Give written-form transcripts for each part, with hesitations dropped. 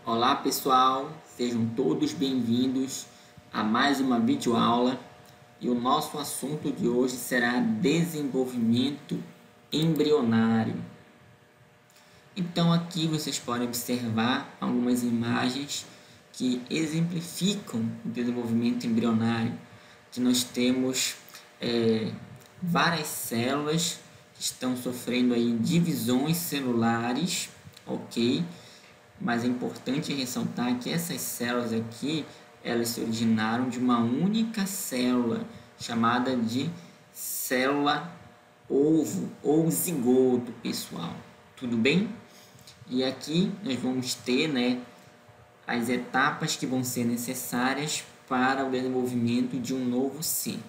Olá pessoal, sejam todos bem-vindos a mais uma videoaula e o nosso assunto de hoje será desenvolvimento embrionário. Então aqui vocês podem observar algumas imagens que exemplificam o desenvolvimento embrionário, que nós temos várias células que estão sofrendo aí divisões celulares, ok? Mas é importante ressaltar que essas células aqui, elas se originaram de uma única célula, chamada de célula ovo ou zigoto, pessoal. Tudo bem? E aqui nós vamos ter, as etapas que vão ser necessárias para o desenvolvimento de um novo ser.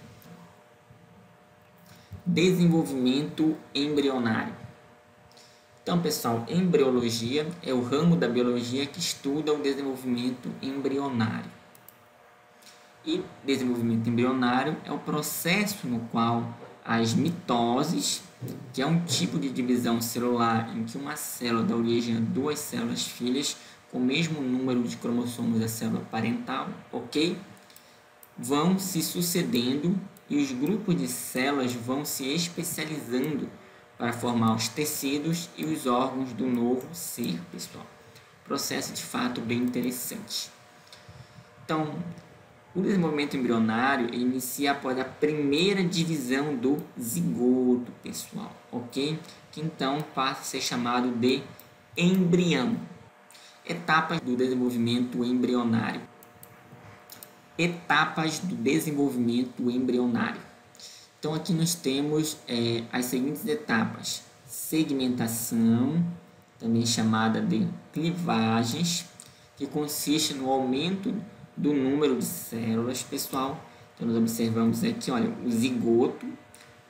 Desenvolvimento embrionário. Então, pessoal, embriologia é o ramo da biologia que estuda o desenvolvimento embrionário. E desenvolvimento embrionário é o processo no qual as mitoses, que é um tipo de divisão celular em que uma célula dá origem a duas células filhas com o mesmo número de cromossomos da célula parental, ok? Vão se sucedendo e os grupos de células vão se especializando para formar os tecidos e os órgãos do novo ser, pessoal. Processo de fato bem interessante. Então, o desenvolvimento embrionário inicia após a primeira divisão do zigoto, pessoal, ok? Que então passa a ser chamado de embrião. Etapas do desenvolvimento embrionário. Etapas do desenvolvimento embrionário. Então, aqui nós temos as seguintes etapas: segmentação, também chamada de clivagens, que consiste no aumento do número de células, pessoal. Então, nós observamos aqui, olha, o zigoto,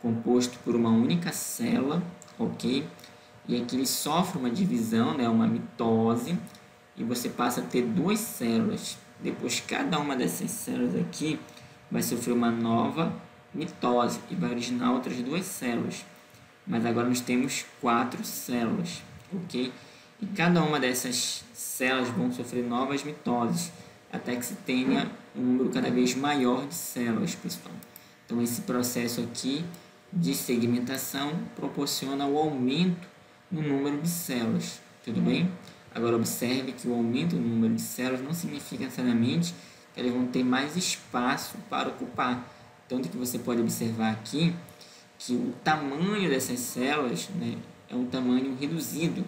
composto por uma única célula, ok? E aqui ele sofre uma divisão, uma mitose, e você passa a ter duas células. Depois, cada uma dessas células aqui vai sofrer uma nova mitose e vai originar outras duas células. Mas agora nós temos 4 células, ok? E cada uma dessas células vão sofrer novas mitoses, até que se tenha um número cada vez maior de células, pessoal. Então, esse processo aqui de segmentação proporciona o aumento no número de células, tudo bem? Agora, observe que o aumento no número de células não significa necessariamente que elas vão ter mais espaço para ocupar. Tanto que você pode observar aqui que o tamanho dessas células é um tamanho reduzido.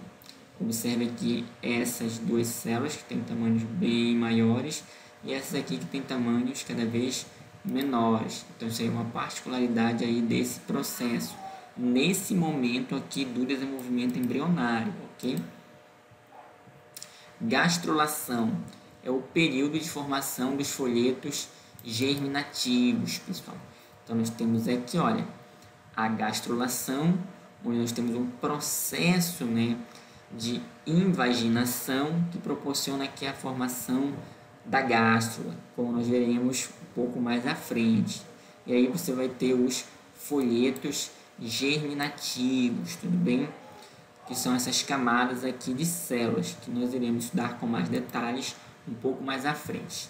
Observe aqui essas duas células que têm tamanhos bem maiores e essas aqui que têm tamanhos cada vez menores. Então, isso aí é uma particularidade aí desse processo, nesse momento aqui do desenvolvimento embrionário, ok? Gastrulação é o período de formação dos folhetos germinativos, pessoal. Então, nós temos aqui, olha, a gastrulação, onde nós temos um processo, de invaginação que proporciona aqui a formação da gástrula, como nós veremos um pouco mais à frente. E aí você vai ter os folhetos germinativos, tudo bem? Que são essas camadas aqui de células, que nós iremos estudar com mais detalhes um pouco mais à frente.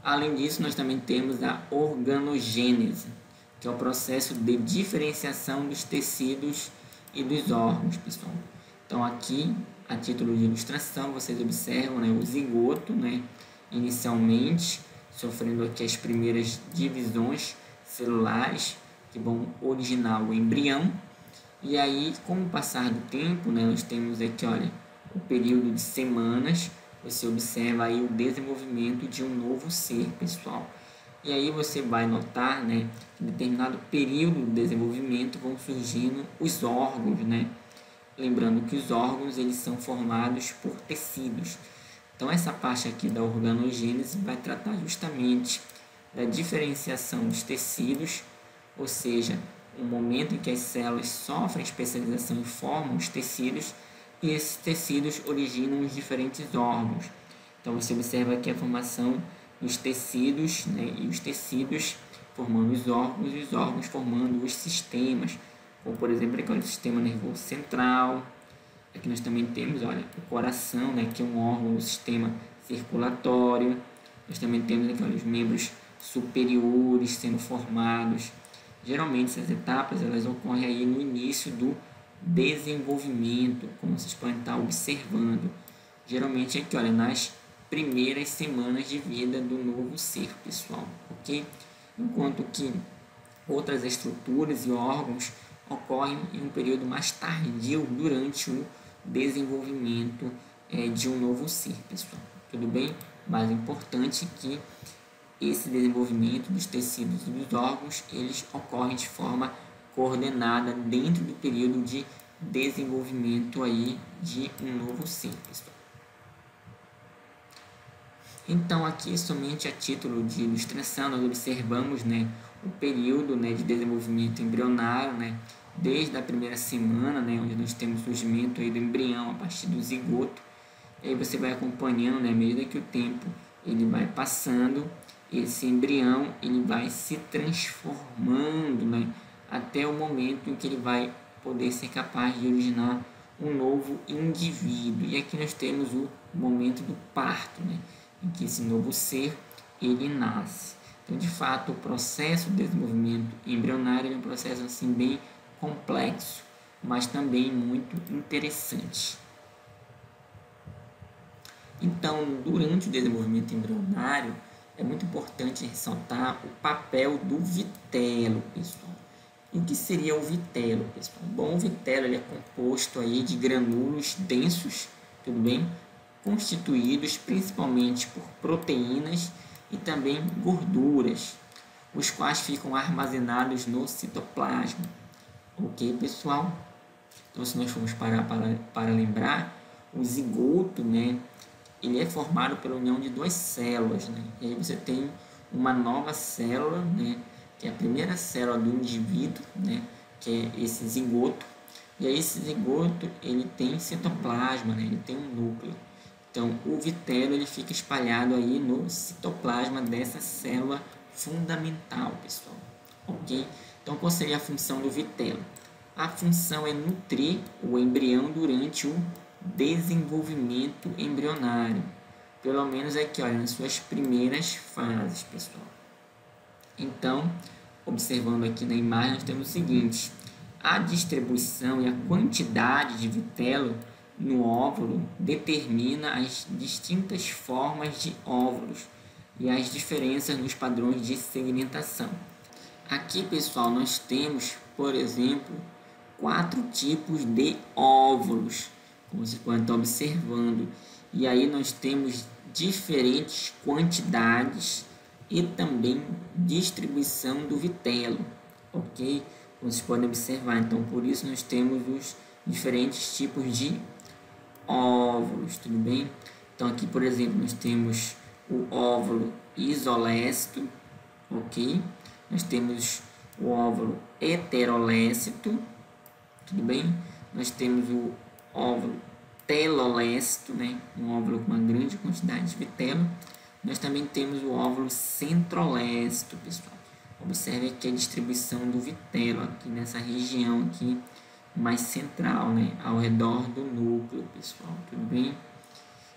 Além disso, nós também temos a organogênese, que é o processo de diferenciação dos tecidos e dos órgãos, pessoal. Então, aqui, a título de ilustração, vocês observam o zigoto, inicialmente, sofrendo aqui as primeiras divisões celulares, que vão originar o embrião. E aí, com o passar do tempo, nós temos aqui, olha, o período de semanas. Você observa aí o desenvolvimento de um novo ser, pessoal. E aí você vai notar, que em determinado período de desenvolvimento vão surgindo os órgãos, Lembrando que os órgãos, eles são formados por tecidos. Então, essa parte aqui da organogênese vai tratar justamente da diferenciação dos tecidos, ou seja, o momento em que as células sofrem especialização e formam os tecidos, e esses tecidos originam os diferentes órgãos. Então, você observa aqui a formação dos tecidos, e os tecidos formando os órgãos, e os órgãos formando os sistemas, como, por exemplo, aqui o sistema nervoso central, Aqui nós também temos, olha, o coração, né, que é um órgão do sistema circulatório. Nós também temos aqui, olha, os membros superiores sendo formados. Geralmente essas etapas elas ocorrem aí no início do desenvolvimento, como vocês podem estar observando. Geralmente aqui, olha, nas primeiras semanas de vida do novo ser, pessoal, ok? Enquanto que outras estruturas e órgãos ocorrem em um período mais tardio durante o desenvolvimento de um novo ser, pessoal. Tudo bem? Mas é importante que esse desenvolvimento dos tecidos e dos órgãos, eles ocorrem de forma coordenada dentro do período de desenvolvimento aí de um novo ser, pessoal. Então, aqui, somente a título de ilustração, nós observamos, né, o período, né, de desenvolvimento embrionário, né, desde a primeira semana, né, onde nós temos o surgimento aí do embrião a partir do zigoto. E aí você vai acompanhando, né, à medida que o tempo ele vai passando, esse embrião ele vai se transformando, né, até o momento em que ele vai poder ser capaz de originar um novo indivíduo. E aqui nós temos o momento do parto, né, em que esse novo ser ele nasce. Então, de fato, o processo de desenvolvimento embrionário é um processo assim bem complexo, mas também muito interessante. Então, durante o desenvolvimento embrionário, é muito importante ressaltar o papel do vitelo, pessoal. E o que seria o vitelo, pessoal? Bom, o vitelo ele é composto aí de granúloros densos, tudo bem? Constituídos principalmente por proteínas e também gorduras, os quais ficam armazenados no citoplasma. Ok, pessoal? Então, se nós formos para lembrar, o zigoto, né, ele é formado pela união de duas células, né? E aí você tem uma nova célula, né, que é a primeira célula do indivíduo, né, que é esse zigoto. E aí esse zigoto ele tem citoplasma, né, ele tem um núcleo. Então, o vitelo ele fica espalhado aí no citoplasma dessa célula fundamental, pessoal. Ok? Então, qual seria a função do vitelo? A função é nutrir o embrião durante o desenvolvimento embrionário. Pelo menos aqui, olha, nas suas primeiras fases, pessoal. Então, observando aqui na imagem, nós temos o seguinte: a distribuição e a quantidade de vitelo no óvulo determina as distintas formas de óvulos e as diferenças nos padrões de segmentação. Aqui, pessoal, nós temos, por exemplo, 4 tipos de óvulos, como vocês podem estar observando. E aí nós temos diferentes quantidades e também distribuição do vitelo, ok? Como vocês podem observar, então por isso nós temos os diferentes tipos de óvulos, tudo bem? Então aqui, por exemplo, nós temos o óvulo isolécito, ok? Nós temos o óvulo heterolécito, tudo bem? Nós temos o óvulo telolécito, né? Um óvulo com uma grande quantidade de vitelo. Nós também temos o óvulo centrolécito, pessoal. Observe aqui a distribuição do vitelo aqui nessa região aqui mais central, né? Ao redor do núcleo, pessoal, tudo bem?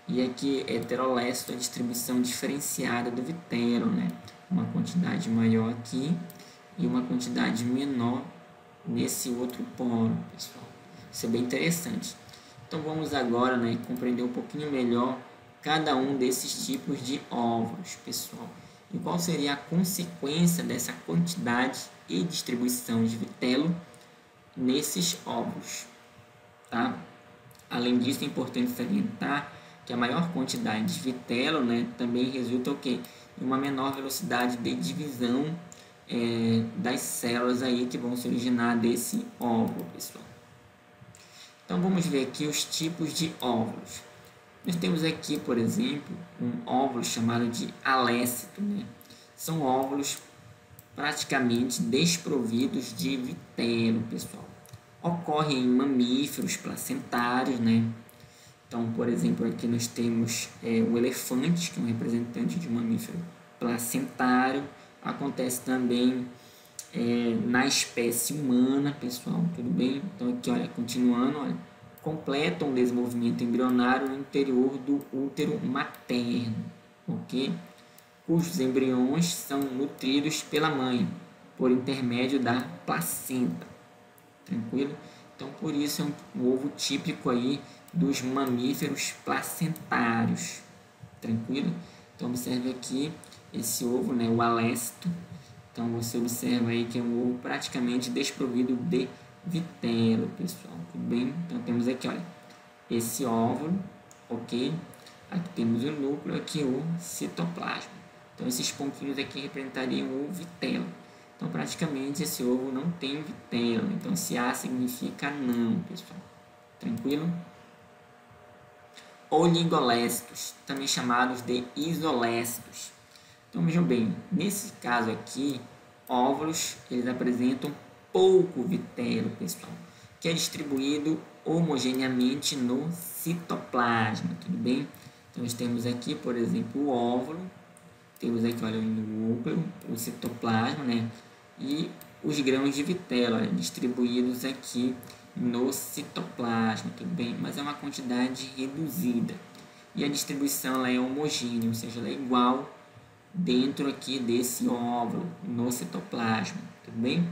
E aqui heterolécito, a distribuição diferenciada do vitelo, né? Uma quantidade maior aqui e uma quantidade menor nesse outro polo, pessoal. Isso é bem interessante. Então vamos agora, né, compreender um pouquinho melhor cada um desses tipos de óvulos, pessoal. E qual seria a consequência dessa quantidade e distribuição de vitelo nesses óvulos, tá? Além disso, é importante salientar que a maior quantidade de vitelo, né, também resulta o quê? Em uma menor velocidade de divisão das células aí que vão se originar desse óvulo, pessoal. Então vamos ver aqui os tipos de óvulos. Nós temos aqui, por exemplo, um óvulo chamado de alécito, né? São óvulos praticamente desprovidos de vitelo, pessoal. Ocorre em mamíferos placentários, né? Então, por exemplo, aqui nós temos o elefante, que é um representante de um mamífero placentário. Acontece também na espécie humana, pessoal, tudo bem? Então, aqui, olha, continuando, olha, completam o desenvolvimento embrionário no interior do útero materno, ok? Cujos embriões são nutridos pela mãe, por intermédio da placenta, tranquilo? Então, por isso é um ovo típico aí dos mamíferos placentários, tranquilo? Então, observe aqui esse ovo, né, o alécito. Então, você observa aí que é um ovo praticamente desprovido de vitelo, pessoal, tudo bem? Então, temos aqui, olha, esse óvulo, ok? Aqui temos o núcleo, aqui o citoplasma. Então, esses pontinhos aqui representariam o vitelo. Então, praticamente, esse ovo não tem vitelo. Então, se há, significa não, pessoal. Tranquilo? Oligolécitos, também chamados de isolécitos. Então, vejam bem, nesse caso aqui, óvulos, eles apresentam pouco vitelo, pessoal, que é distribuído homogeneamente no citoplasma, tudo bem? Então, nós temos aqui, por exemplo, o óvulo, temos aqui, olha, o núcleo, o citoplasma, né? E os grãos de vitelo, olha, distribuídos aqui no citoplasma, tudo bem? Mas é uma quantidade reduzida. E a distribuição ela é homogênea, ou seja, ela é igual dentro aqui desse óvulo, no citoplasma, tudo bem?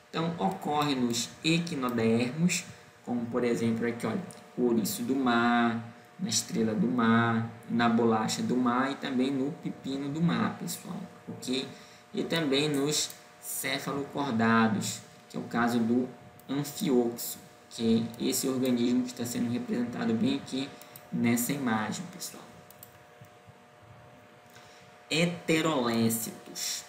Então, ocorre nos equinodermos, como por exemplo aqui, olha, o ouriço do mar, na estrela do mar, na bolacha do mar e também no pepino do mar, pessoal, ok? E também nos cefalocordados, que é o caso do anfioxo, que é esse organismo que está sendo representado bem aqui nessa imagem, pessoal. Heterolécitos,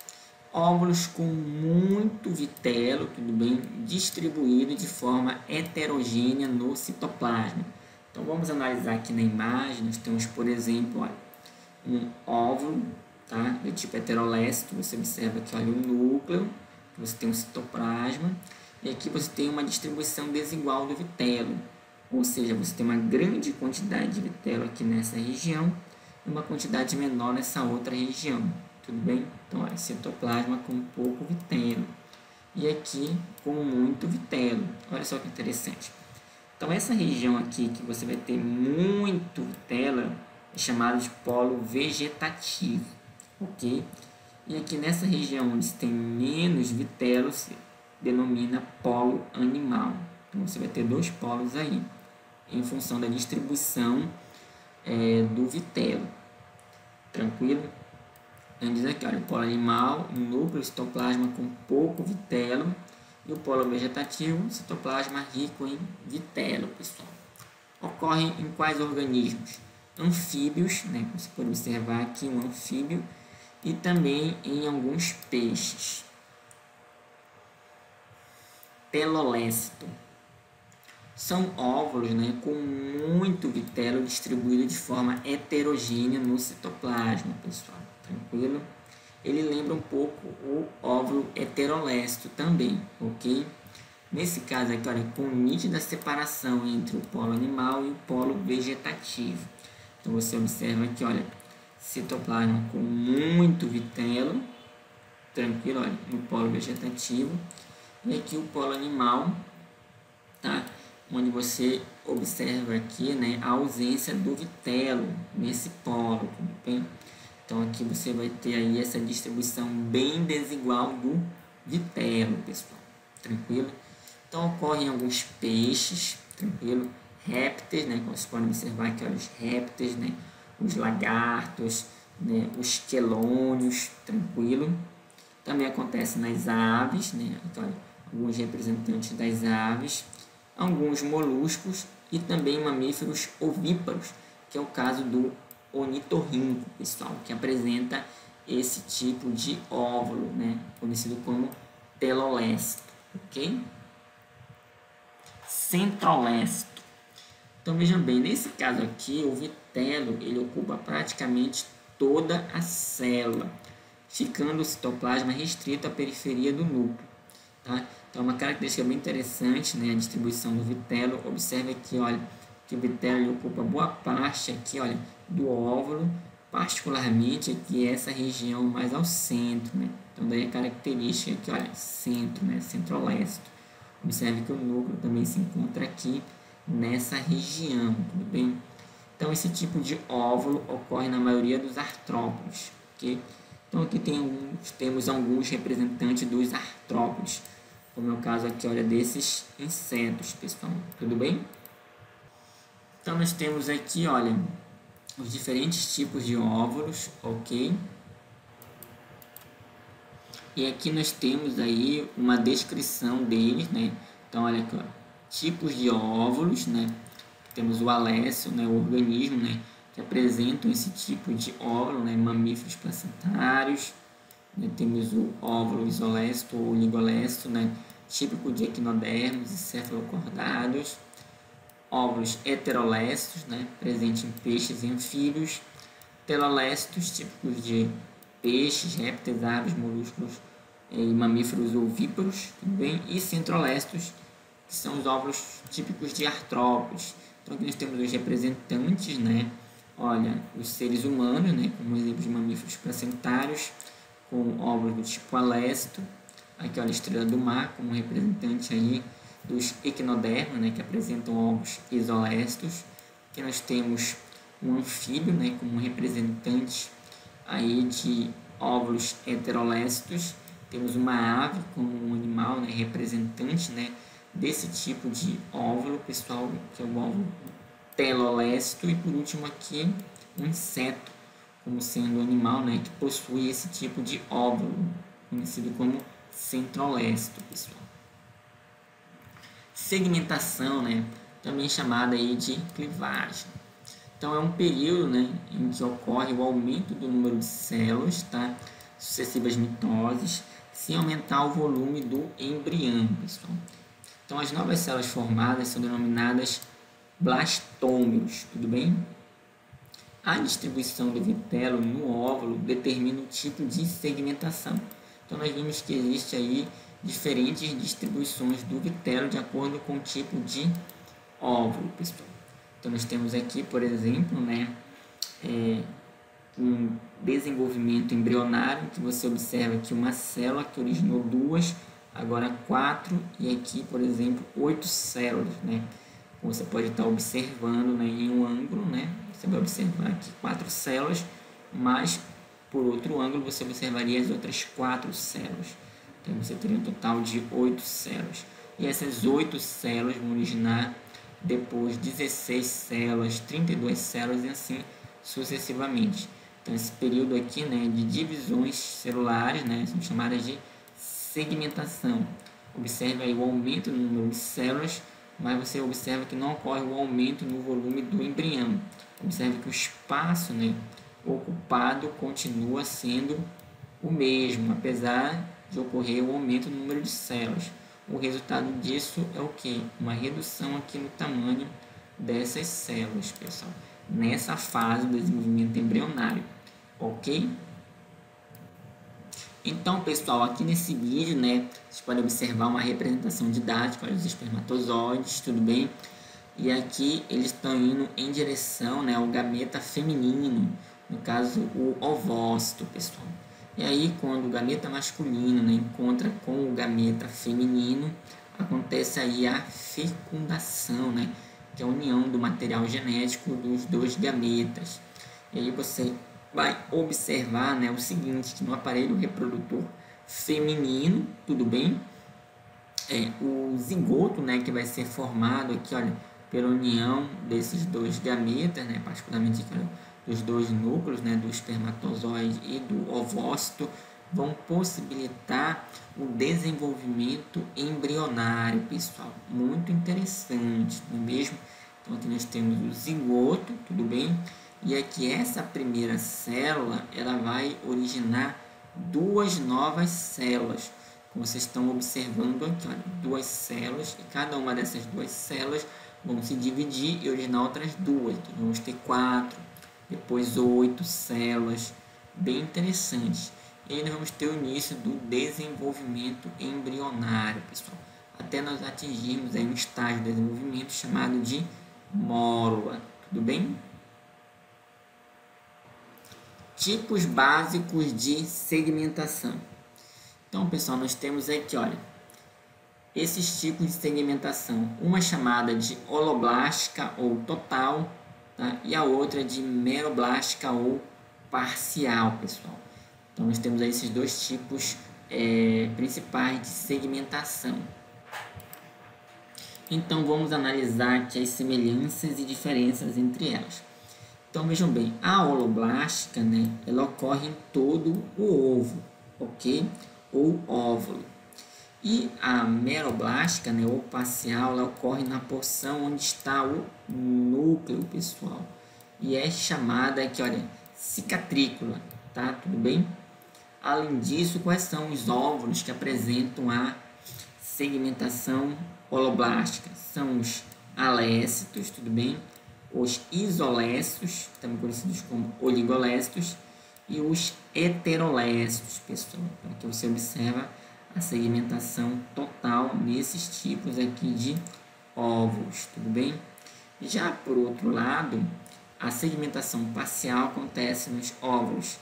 óvulos com muito vitelo, tudo bem, distribuído de forma heterogênea no citoplasma. Então vamos analisar aqui na imagem. Nós temos, por exemplo, olha, um óvulo, tá, do tipo heterolécito. Você observa aqui, olha, o núcleo, você tem um citoplasma, e aqui você tem uma distribuição desigual do vitelo, ou seja, você tem uma grande quantidade de vitelo aqui nessa região e uma quantidade menor nessa outra região, tudo bem? Então, olha, citoplasma com pouco vitelo e aqui com muito vitelo. Olha só que interessante. Então, essa região aqui que você vai ter muito vitelo é chamada de polo vegetativo, ok? E aqui nessa região onde se tem menos vitelo se denomina polo animal. Então, você vai ter dois polos aí, em função da distribuição do vitelo. Tranquilo? Então, diz aqui, olha, o polo animal, o núcleo, citoplasma com pouco vitelo, e o polo vegetativo, citoplasma rico em vitelo, pessoal. Ocorre em quais organismos? Anfíbios, né? Você pode observar aqui um anfíbio, e também em alguns peixes. Telolécito. São óvulos, né, com muito vitelo distribuído de forma heterogênea no citoplasma, pessoal. Tranquilo? Ele lembra um pouco o óvulo heterolécito também, ok? Nesse caso aqui, olha, com nítida separação entre o polo animal e o polo vegetativo. Então, você observa aqui, olha, citoplasma com muito vitelo, tranquilo, olha, no polo vegetativo. E aqui o polo animal, tá? Onde você observa aqui, né, a ausência do vitelo nesse polo, tudo bem? Então, aqui você vai ter aí essa distribuição bem desigual do vitelo, pessoal. Tranquilo? Então, ocorre em alguns peixes, tranquilo? Répteis, né? Como vocês podem observar aqui, olha, os répteis, né? Os lagartos, né? Os quelônios, tranquilo? Também acontece nas aves, né? Então, alguns representantes das aves, alguns moluscos e também mamíferos ovíparos, que é o caso do ornitorrinco, pessoal, que apresenta esse tipo de óvulo, né? Conhecido como telolécito, ok? Centrolécito. Então, vejam bem, nesse caso aqui, o vitelo, ele ocupa praticamente toda a célula, ficando o citoplasma restrito à periferia do núcleo, tá? Então, uma característica bem interessante, né, a distribuição do vitelo. Observe aqui, olha, que o vitelo ele ocupa boa parte aqui, olha, do óvulo, particularmente aqui essa região mais ao centro, né? Então, daí a característica aqui, olha, centro, né, centrolécito. Observe que o núcleo também se encontra aqui nessa região, tudo bem? Então, esse tipo de óvulo ocorre na maioria dos artrópodes, ok? Então, aqui temos alguns representantes dos artrópodes, como é o caso aqui, olha, desses insetos, pessoal, tudo bem? Então, nós temos aqui, olha, os diferentes tipos de óvulos, ok? E aqui nós temos aí uma descrição deles, né? Então, olha aqui, ó, tipos de óvulos, né? Temos o alécio, né? O organismo, né? Que apresentam esse tipo de óvulo, né? Mamíferos placentários. Né? Temos o óvulo isolécito ou oligolécito, né? Típico de equinodermos e cefalocordados. Óvulos heterolécitos, né? Presente em peixes e anfíbios. Telolécitos, típicos de peixes, répteis, aves, moluscos e mamíferos ovíparos, tudo bem? E centrolécitos, que são os óvulos típicos de artrópodes. Então aqui nós temos os representantes, né? Olha, os seres humanos, né? Como exemplo de mamíferos placentários, com óvulos do tipo alécito. Aqui, olha, a estrela do mar, como representante aí dos equinodermos, né? Que apresentam óvulos isolécitos. Aqui nós temos um anfíbio, né? Como representante aí de óvulos heterolécitos. Temos uma ave como um animal, né, representante, né, desse tipo de óvulo, pessoal, que é o óvulo telolécito. E por último aqui, um inseto, como sendo um animal, né, que possui esse tipo de óvulo, conhecido como centrolécito, pessoal. Segmentação, né, também chamada aí de clivagem. Então, é um período, né, em que ocorre o aumento do número de células, tá? Sucessivas mitoses, sem aumentar o volume do embrião, pessoal. Então, as novas células formadas são denominadas blastômeros, tudo bem? A distribuição do vitelo no óvulo determina o tipo de segmentação. Então, nós vimos que existe aí diferentes distribuições do vitelo de acordo com o tipo de óvulo, pessoal. Então, nós temos aqui, por exemplo, né, um desenvolvimento embrionário, que você observa que uma célula que originou 2, agora 4, e aqui, por exemplo, 8 células, né? Você pode estar observando, né, em um ângulo, né? Você vai observar aqui 4 células, mas por outro ângulo você observaria as outras 4 células. Então, você teria um total de 8 células. E essas 8 células vão originar depois 16 células, 32 células e assim sucessivamente. Então, esse período aqui, né, de divisões celulares, né, são chamadas de segmentação. Observe aí o aumento no número de células, mas você observa que não ocorre o aumento no volume do embrião. Observe que o espaço, né, ocupado continua sendo o mesmo, apesar de ocorrer o aumento no número de células. O resultado disso é o que? Uma redução aqui no tamanho dessas células, pessoal, nessa fase do desenvolvimento embrionário, ok? Então, pessoal, aqui nesse vídeo, né, vocês podem observar uma representação didática dos espermatozoides, tudo bem? E aqui eles estão indo em direção, né, ao gameta feminino, no caso o ovócito, pessoal. E aí, quando o gameta masculino, né, encontra com o gameta feminino, acontece aí a fecundação, né, que é a união do material genético dos dois gametas. E aí você vai observar, né, o seguinte, que no aparelho reprodutor feminino, tudo bem? O zigoto, né, que vai ser formado aqui, olha, pela união desses dois gametas, né, particularmente aqui, dos dois núcleos, né, do espermatozoide e do ovócito, vão possibilitar o desenvolvimento embrionário, pessoal. Muito interessante, não é mesmo? Então, aqui nós temos o zigoto, tudo bem? E aqui essa primeira célula, ela vai originar 2 novas células. Como vocês estão observando aqui, olha, 2 células, e cada uma dessas 2 células vão se dividir e originar outras 2. Então, vamos ter 4, depois 8 células, bem interessante. E aí nós vamos ter o início do desenvolvimento embrionário, pessoal, até nós atingirmos aí um estágio de desenvolvimento chamado de mórula, tudo bem? Tipos básicos de segmentação. Então, pessoal, nós temos aqui, olha, esses tipos de segmentação, uma chamada de holoblástica ou total, tá? E a outra de meroblástica ou parcial, pessoal. Então, nós temos aí esses dois tipos principais de segmentação. Então, vamos analisar aqui as semelhanças e diferenças entre elas. Então, vejam bem, a holoblástica, né, ela ocorre em todo o ovo, ok? Ou óvulo. E a meroblástica, né, ou parcial, ela ocorre na porção onde está o núcleo, pessoal. E é chamada aqui, olha, cicatrícula, tá? Tudo bem? Além disso, quais são os óvulos que apresentam a segmentação holoblástica? São os alécitos, tudo bem? Os isolécitos, também conhecidos como oligolécitos, e os heterolécitos, pessoal. Aqui você observa a segmentação total nesses tipos aqui de óvulos, tudo bem? Já por outro lado, a segmentação parcial acontece nos óvulos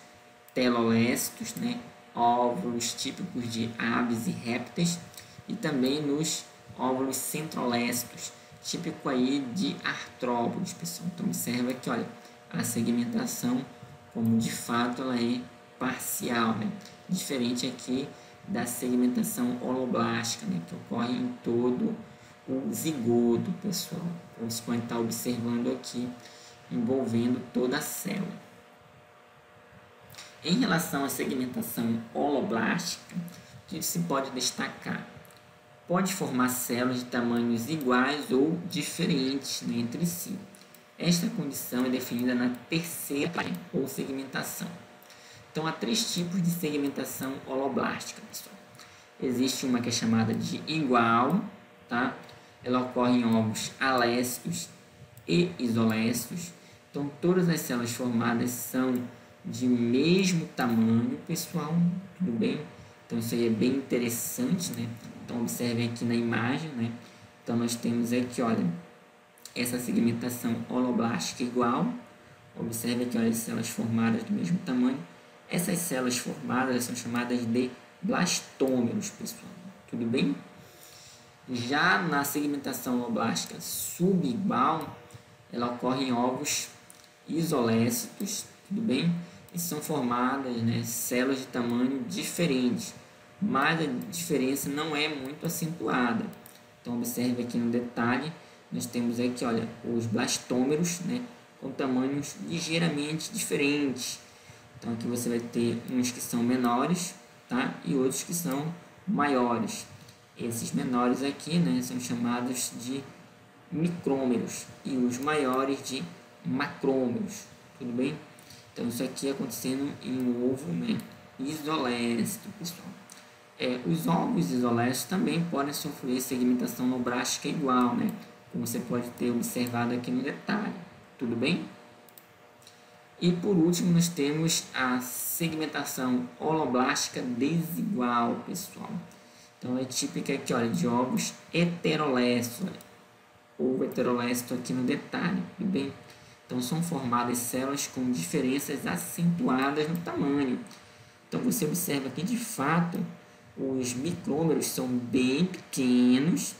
telolécitos, né? Óvulos típicos de aves e répteis, e também nos óvulos centrolécitos, típico aí de artrópodes, pessoal. Então observa que, olha, a segmentação, como de fato ela é parcial, né? Diferente aqui da segmentação holoblástica, né? Que ocorre em todo o zigoto, pessoal. Então, você pode estar observando aqui, envolvendo toda a célula. Em relação à segmentação holoblástica, o que se pode destacar? Pode formar células de tamanhos iguais ou diferentes, né, entre si. Esta condição é definida na terceira ou segmentação. Então, há três tipos de segmentação holoblástica, pessoal. Existe uma que é chamada de igual, tá? Ela ocorre em óvulos alécitos e isolécitos. Então, todas as células formadas são de mesmo tamanho, pessoal, tudo bem? Então, isso aí é bem interessante, né? Então, observem aqui na imagem, né? Então, nós temos aqui, olha, essa segmentação holoblástica igual. Observe aqui, olha, as células formadas do mesmo tamanho. Essas células formadas são chamadas de blastômeros, pessoal, tudo bem? Já na segmentação holoblástica subigual, ela ocorre em ovos isolécitos, tudo bem? E são formadas, né, células de tamanho diferente, mas a diferença não é muito acentuada. Então, observe aqui no detalhe, nós temos aqui, olha, os blastômeros, né, com tamanhos ligeiramente diferentes. Então, aqui você vai ter uns que são menores, tá? E outros que são maiores. Esses menores aqui, né, são chamados de micrômeros e os maiores de macrômeros, tudo bem? Então, isso aqui acontecendo em um ovo, né, isolécito, pessoal. Os ovos isolécitos também podem sofrer segmentação holoblástica igual, né, como você pode ter observado aqui no detalhe, tudo bem? E por último, nós temos a segmentação holoblástica desigual, pessoal. Então, é típica aqui, olha, de ovos heterolécitos, ovo heterolécito aqui no detalhe, tudo bem? Então, são formadas células com diferenças acentuadas no tamanho. Então, você observa que, de fato, os micrômeros são bem pequenos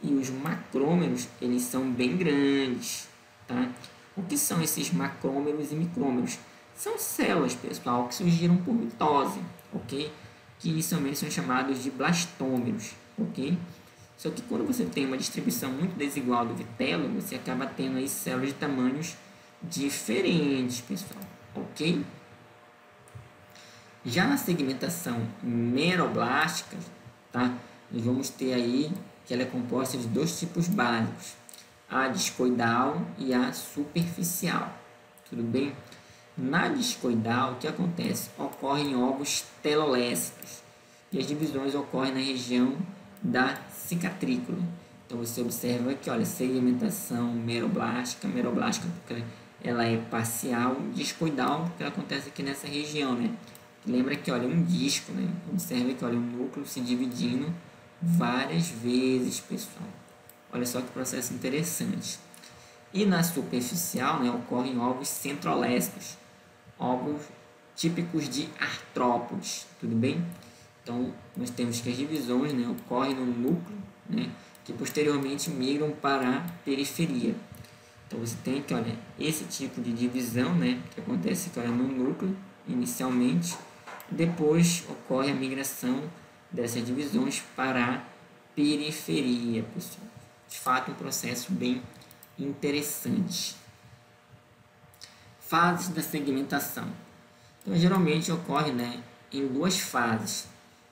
e os macrômeros, eles são bem grandes, tá? O que são esses macrômeros e micrômeros? São células, pessoal, que surgiram por mitose, ok? Que inicialmente são chamados de blastômeros, ok? Só que quando você tem uma distribuição muito desigual do vitelo, você acaba tendo aí células de tamanhos diferentes, pessoal, ok? Já na segmentação meroblástica, tá? Nós vamos ter aí que ela é composta de dois tipos básicos, a discoidal e a superficial, tudo bem? Na discoidal, o que acontece? Ocorrem ovos telolécitos e as divisões ocorrem na região da cicatrícula. Então, você observa aqui, olha, segmentação meroblástica porque ela é parcial, discoidal porque ela acontece aqui nessa região, né? Lembra que, olha, um disco, né? Observa que, olha, o núcleo se dividindo várias vezes, pessoal. Olha só que processo interessante. E na superficial, né, ocorrem ovos centrolécitos, ovos típicos de artrópodes, tudo bem? Então, nós temos que as divisões, né, ocorrem no núcleo né, que posteriormente migram para a periferia. Então você tem que, olha, esse tipo de divisão, né, que acontece aqui, olha, no núcleo inicialmente, depois ocorre a migração dessas divisões para a periferia, pessoal. De fato, um processo bem interessante. Fases da segmentação. Então, geralmente ocorre, né, em duas fases.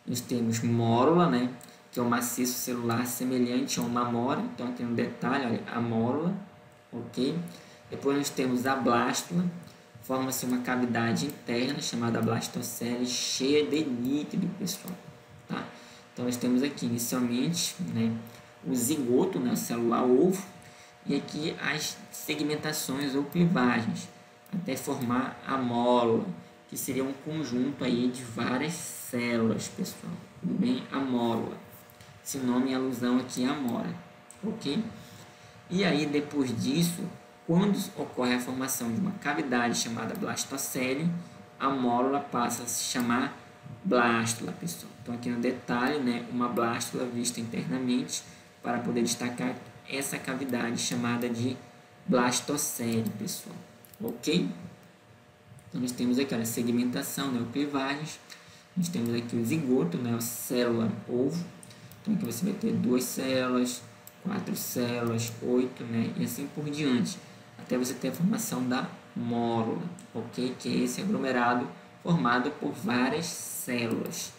Nós temos mórula, né, que é um maciço celular semelhante a uma amora. Então, aqui no detalhe, olha, a mórula, ok? Depois nós temos a blástula. Forma-se uma cavidade interna chamada blastocele, cheia de líquido, pessoal. Tá? Então, nós temos aqui, inicialmente, né, o zigoto, né, o celular ovo, e aqui as segmentações ou clivagens, até formar a mórula, que seria um conjunto aí de várias células, pessoal. Tudo bem? A mórula. Esse nome é alusão aqui à amora, ok? E aí, depois disso, quando ocorre a formação de uma cavidade chamada blastocele, a mórula passa a se chamar blástula, pessoal. Então, aqui no detalhe, né, uma blástula vista internamente para poder destacar essa cavidade chamada de blastocele, pessoal. Ok? Então, nós temos aqui, olha, segmentação, né, ou clivagens. Nós temos aqui o zigoto, né, a célula ovo. Então, aqui você vai ter 2 células, 4 células, 8, né, e assim por diante, até você ter a formação da mórula, ok? Que é esse aglomerado formado por várias células.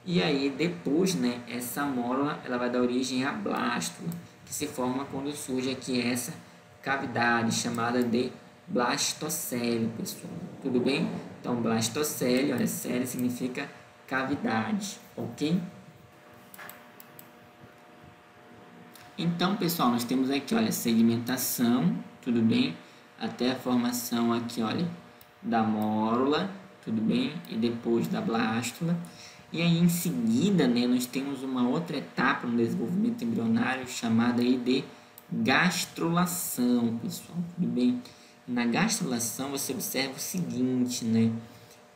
E aí, depois, né, essa mórula, ela vai dar origem à blástula, que se forma quando surge aqui essa cavidade chamada de blastocele, pessoal. Tudo bem? Então, blastocele, olha, cele significa cavidade, ok? Então, pessoal, nós temos aqui, olha, segmentação, tudo bem? Até a formação aqui, olha, da mórula, tudo bem? E depois da blástula. E aí, em seguida, né, nós temos uma outra etapa no desenvolvimento embrionário chamada aí de gastrulação, pessoal, tudo bem? Na gastrulação, você observa o seguinte, né?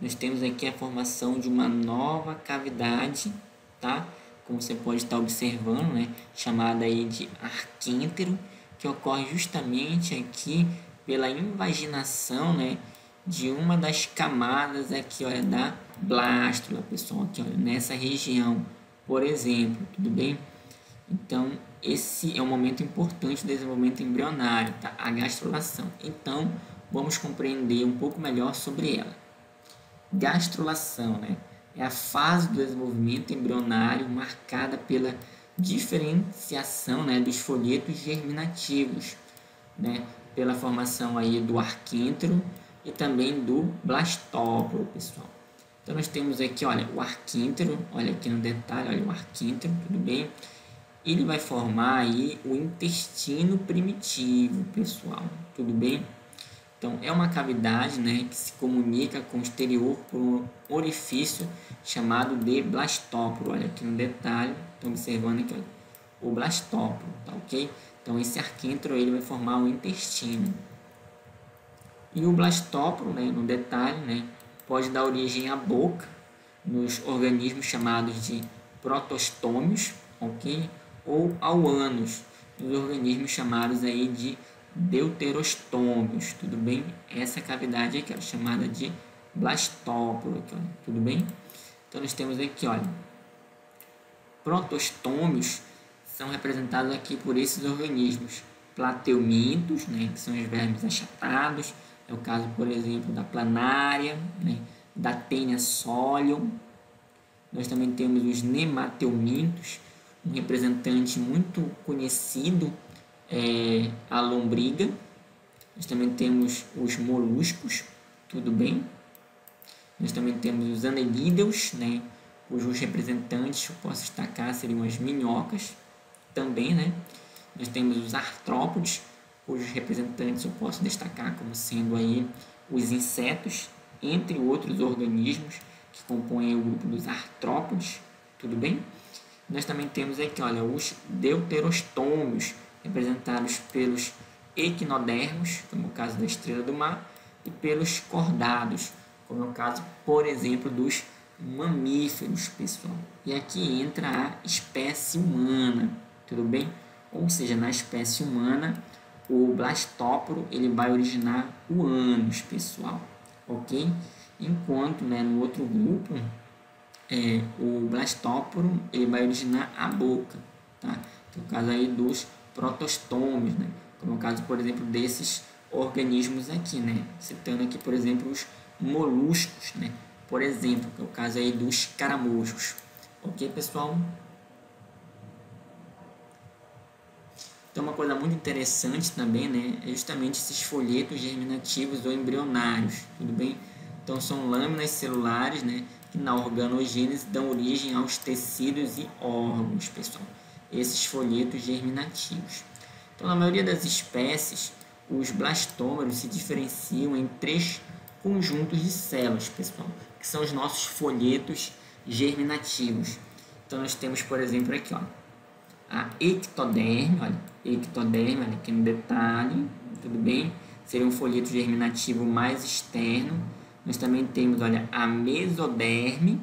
Nós temos aqui a formação de uma nova cavidade, tá? Como você pode estar observando, né? Chamada aí de arquêntero, que ocorre justamente aqui pela invaginação, né, de uma das camadas aqui, olha, da blástula, pessoal, aqui, olha, nessa região, por exemplo, tudo bem? Então, esse é um momento importante do desenvolvimento embrionário, tá? A gastrulação. Então, vamos compreender um pouco melhor sobre ela. Gastrulação, né, é a fase do desenvolvimento embrionário marcada pela diferenciação, né, dos folhetos germinativos, né, pela formação aí do arquêntero e também do blastóporo, pessoal. Então, nós temos aqui, olha, o arquêntero, olha aqui no detalhe, olha o arquêntero, tudo bem? Ele vai formar aí o intestino primitivo, pessoal, tudo bem? Então, é uma cavidade, né, que se comunica com o exterior por um orifício chamado de blastóporo. Olha aqui no detalhe, estão observando aqui, olha, o blastóporo, tá ok? Então, esse arquêntero ele vai formar o intestino. E o blastóporo, né, no detalhe, né, pode dar origem à boca nos organismos chamados de protostômios, ok? Ou ao ânus, nos organismos chamados aí de deuterostômios, tudo bem? Essa cavidade aqui, ó, chamada de blastóporo, aqui, ó, tudo bem? Então, nós temos aqui, olha, protostômios são representados aqui por esses organismos plateumintos, né, que são os vermes achatados, é o caso, por exemplo, da planária, né, da tênia solium. Nós também temos os nemateumintos, um representante muito conhecido é a lombriga. Nós também temos os moluscos, tudo bem? Nós também temos os anelídeos, né, cujos representantes eu posso destacar seriam as minhocas, também, né? Nós temos os artrópodes, cujos representantes eu posso destacar como sendo aí os insetos, entre outros organismos que compõem o grupo dos artrópodes, tudo bem? Nós também temos aqui, olha, os deuterostômios, representados pelos equinodermos, como é o caso da estrela do mar, e pelos cordados, como é o caso, por exemplo, dos mamíferos, pessoal. E aqui entra a espécie humana, tudo bem? Ou seja, na espécie humana, o blastóporo ele vai originar o ânus, pessoal, ok? Enquanto, né, no outro grupo, o blastóporo ele vai originar a boca, tá? Que é o caso aí dos protostômios, né? Como é o caso, por exemplo, desses organismos aqui, né? Citando aqui, por exemplo, os moluscos, né? Por exemplo, que é o caso aí dos caramujos. Ok, pessoal? Então, uma coisa muito interessante também, né? É justamente esses folhetos germinativos ou embrionários, tudo bem? Então, são lâminas celulares, né? Que na organogênese dão origem aos tecidos e órgãos, pessoal. Esses folhetos germinativos. Então, na maioria das espécies, os blastômeros se diferenciam em 3 conjuntos de células, pessoal, que são os nossos folhetos germinativos. Então, nós temos, por exemplo, aqui, ó, a ectoderme, olha aqui no detalhe, tudo bem? Seria um folheto germinativo mais externo. Nós também temos, olha, a mesoderme,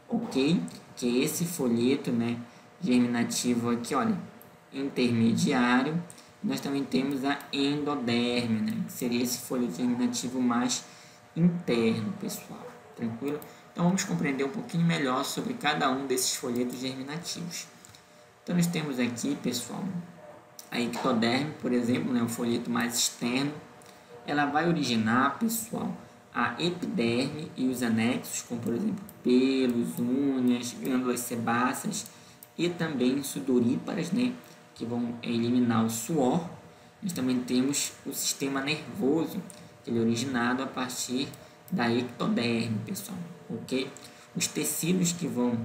ok? Que é esse folheto, né, germinativo aqui, olha, intermediário. Nós também temos a endoderme, né, que seria esse folheto germinativo mais interno, pessoal. Tranquilo? Então, vamos compreender um pouquinho melhor sobre cada um desses folhetos germinativos. Então, nós temos aqui, pessoal, a ectoderme, por exemplo, né, o folheto mais externo. Ela vai originar, pessoal, a epiderme e os anexos, como, por exemplo, pelos, unhas, glândulas sebáceas e também sudoríparas, né, que vão eliminar o suor. Nós também temos o sistema nervoso, que ele é originado a partir da ectoderme, pessoal, ok? Os tecidos que vão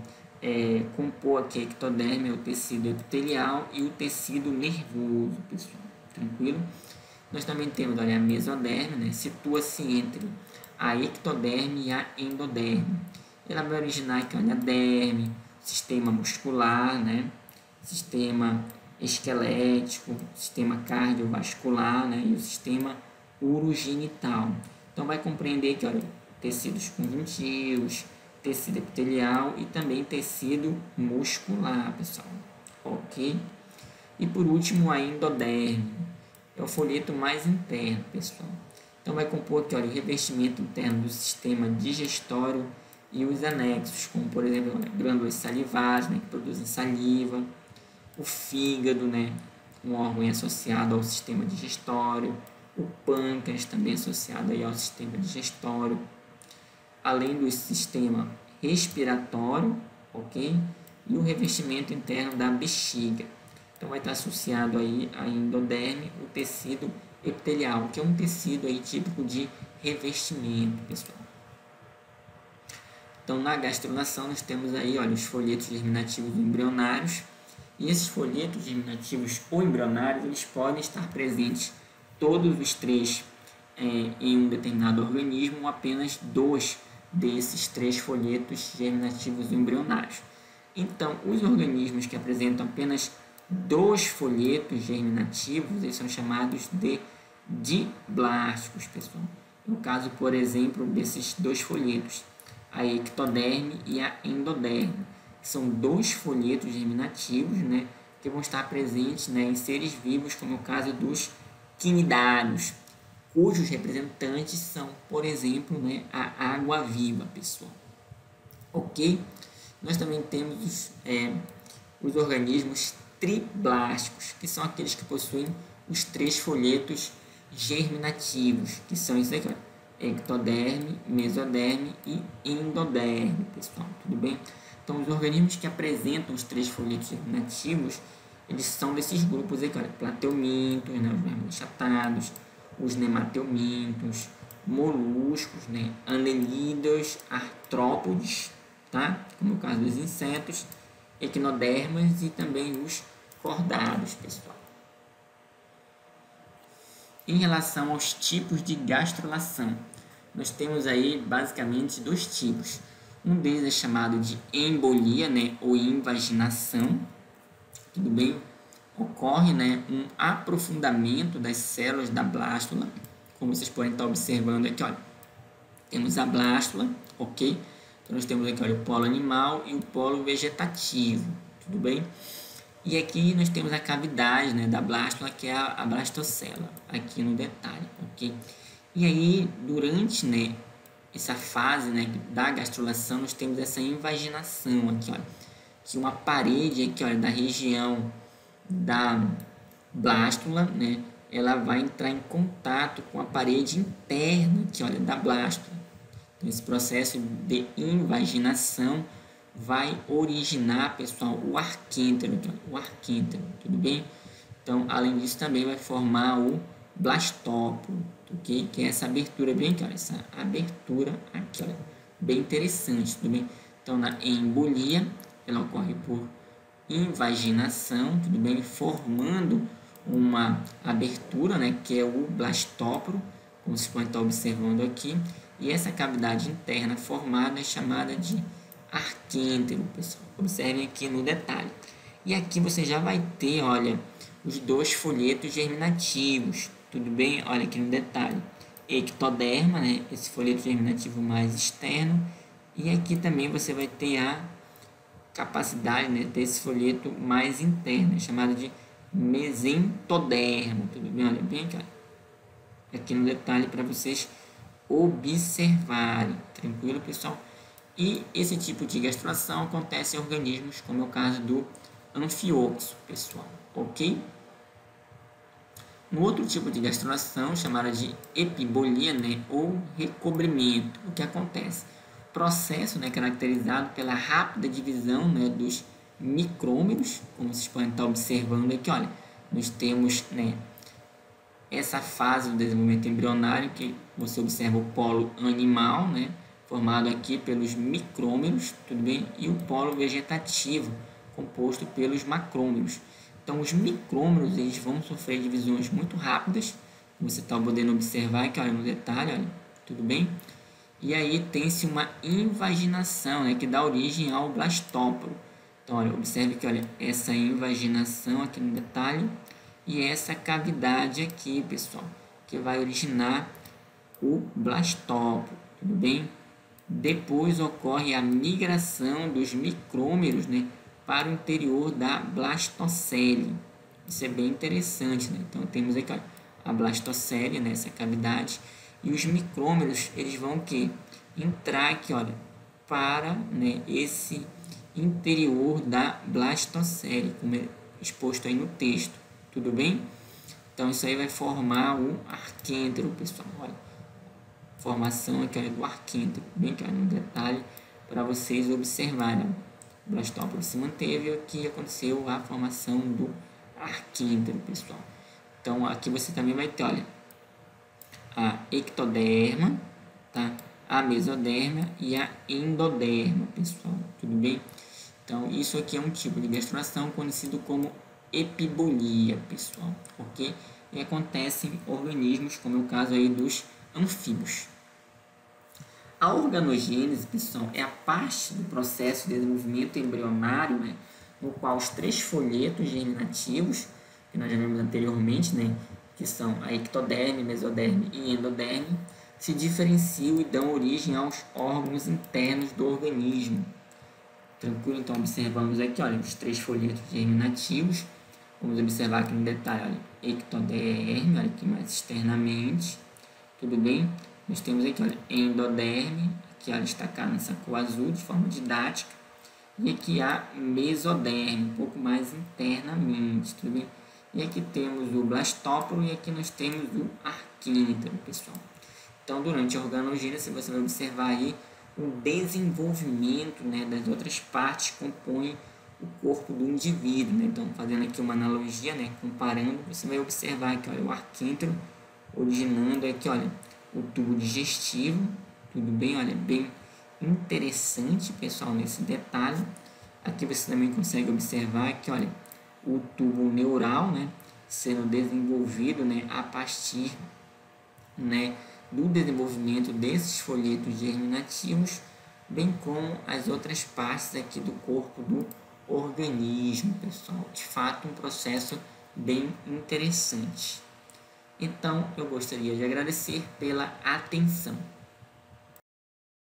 compor aqui a ectoderme é o tecido epitelial e o tecido nervoso, pessoal, tranquilo? Nós também temos, olha, a mesoderme, né? Situa-se entre a ectoderme e a endoderme. Ela vai originar aqui, olha, a derme, sistema muscular, né? Sistema esquelético, sistema cardiovascular, né? E o sistema urogenital. Então, vai compreender que, olha, tecidos conjuntivos, tecido epitelial e também tecido muscular, pessoal, ok? E por último, a endoderme, é o folheto mais interno, pessoal. Então, vai compor aqui, olha, o revestimento interno do sistema digestório e os anexos, como, por exemplo, olha, glândulas salivares, né, que produzem saliva, o fígado, né, um órgão associado ao sistema digestório, o pâncreas também associado aí ao sistema digestório, além do sistema respiratório, ok? E o revestimento interno da bexiga. Então, vai estar associado aí a endoderme, o tecido epitelial, que é um tecido aí típico de revestimento, pessoal. Então, na gastrulação, nós temos aí, olha, os folhetos germinativos embrionários. E esses folhetos germinativos ou embrionários, eles podem estar presentes todos os 3 em um determinado organismo, ou apenas 2 desses 3 folhetos germinativos embrionários. Então, os organismos que apresentam apenas 2 folhetos germinativos, eles são chamados de diblásticos, pessoal. No caso, por exemplo, desses 2 folhetos, a ectoderme e a endoderme, que são 2 folhetos germinativos, né, que vão estar presentes, né, em seres vivos, como o caso dos quinidários, cujos representantes são, por exemplo, né, a água-viva, pessoal. Ok? Nós também temos os organismos triblásticos, que são aqueles que possuem os 3 folhetos germinativos, que são isso aqui, ectoderme, mesoderme e endoderme, pessoal, tudo bem? Então, os organismos que apresentam os 3 folhetos germinativos, eles são desses grupos aqui, olha, plateumintos, né, os vermes achatados, os nemateumintos, moluscos, né, anelídeos, artrópodes, tá? Como no caso dos insetos, equinodermas e também os cordados, pessoal. Em relação aos tipos de gastrulação, nós temos aí basicamente 2 tipos. Um deles é chamado de embolia, né, ou invaginação, tudo bem? Ocorre, né, um aprofundamento das células da blástula, como vocês podem estar observando aqui, olha. Temos a blástula, ok? Então, nós temos aqui, olha, o polo animal e o polo vegetativo, tudo bem? E aqui nós temos a cavidade, né, da blástula, que é a blastocela, aqui no detalhe, ok? E aí, durante, né, essa fase, né, da gastrulação, nós temos essa invaginação aqui, olha, que uma parede aqui, olha, da região da blástula, né, ela vai entrar em contato com a parede interna aqui, olha, da blástula. Então, esse processo de invaginação vai originar, pessoal, o arquêntero, tudo bem? Então, além disso, também vai formar o blastóporo, ok? Que é essa abertura bem aqui, olha, essa abertura aqui, olha, bem interessante, tudo bem? Então, na embolia, ela ocorre por invaginação, tudo bem? Formando uma abertura, né, que é o blastóporo, como vocês podem estar observando aqui, e essa cavidade interna formada é chamada de arquêntero, pessoal. Observem aqui no detalhe. E aqui você já vai ter, olha, os dois folhetos germinativos, tudo bem? Olha aqui no detalhe. Ectoderma, né, esse folheto germinativo mais externo, e aqui também você vai ter a capacidade, né, desse folheto mais interno, chamado de mesentoderma, tudo bem? Olha bem aqui no detalhe para vocês observarem, tranquilo, pessoal? E esse tipo de gastrulação acontece em organismos como é o caso do anfioxo, pessoal, ok? No outro tipo de gastrulação, chamada de epibolia, né, ou recobrimento, o que acontece? Processo, né, caracterizado pela rápida divisão, né, dos micrômeros, como vocês podem estar observando aqui, olha, nós temos, né, essa fase do desenvolvimento embrionário que você observa o polo animal, né, formado aqui pelos micrômeros, tudo bem? E o polo vegetativo, composto pelos macrômeros. Então, os micrômeros, eles vão sofrer divisões muito rápidas, você está podendo observar aqui, olha, no detalhe, olha, tudo bem? E aí tem-se uma invaginação, né, que dá origem ao blastóporo. Então, olha, observe que, olha, essa invaginação aqui no detalhe e essa cavidade aqui, pessoal, que vai originar o blastóporo, tudo bem? Depois ocorre a migração dos micrômeros, né, para o interior da blastocele. Isso é bem interessante, né? Então temos aqui, olha, a blastocele nessa cavidade e os micrômeros, eles vão que entrar aqui, olha, para, né, esse interior da blastocele, como é exposto aí no texto, tudo bem? Então isso aí vai formar o arquêntero, pessoal, olha, formação aqui, olha, do arquêntero, bem aqui, olha, no detalhe para vocês observarem. O blastóporo se manteve e aqui aconteceu a formação do arquêntero, pessoal. Então aqui você também vai ter, olha, a ectoderma, tá? A mesoderma e a endoderma, pessoal, tudo bem? Então isso aqui é um tipo de gastrulação conhecido como epibolia, pessoal, ok? E acontece em organismos como é o caso aí dos anfíbios. A organogênese, pessoal, é a parte do processo de desenvolvimento embrionário, né, no qual os três folhetos germinativos, que nós já vimos anteriormente, né, que são a ectoderme, mesoderme e endoderme, se diferenciam e dão origem aos órgãos internos do organismo. Tranquilo? Então, observamos aqui, olha, os três folhetos germinativos. Vamos observar aqui no detalhe, olha, ectoderme, olha aqui mais externamente, tudo bem? Nós temos aqui, olha, endoderme, aqui, olha, destacado nessa cor azul de forma didática, e aqui a mesoderme, um pouco mais internamente, tudo bem? E aqui temos o blastóporo e aqui nós temos o arquêntero, pessoal. Então, durante a organogênese, você vai observar aí o desenvolvimento, né, das outras partes que compõem o corpo do indivíduo, né? Então, fazendo aqui uma analogia, né, comparando, você vai observar aqui, olha, o arquêntero originando aqui, olha, o tubo digestivo, tudo bem? Olha, bem interessante, pessoal, nesse detalhe. Aqui você também consegue observar que, olha, o tubo neural, né, sendo desenvolvido, né, a partir, né, do desenvolvimento desses folhetos germinativos, bem como as outras partes aqui do corpo do organismo, pessoal. De fato, um processo bem interessante. Então, eu gostaria de agradecer pela atenção.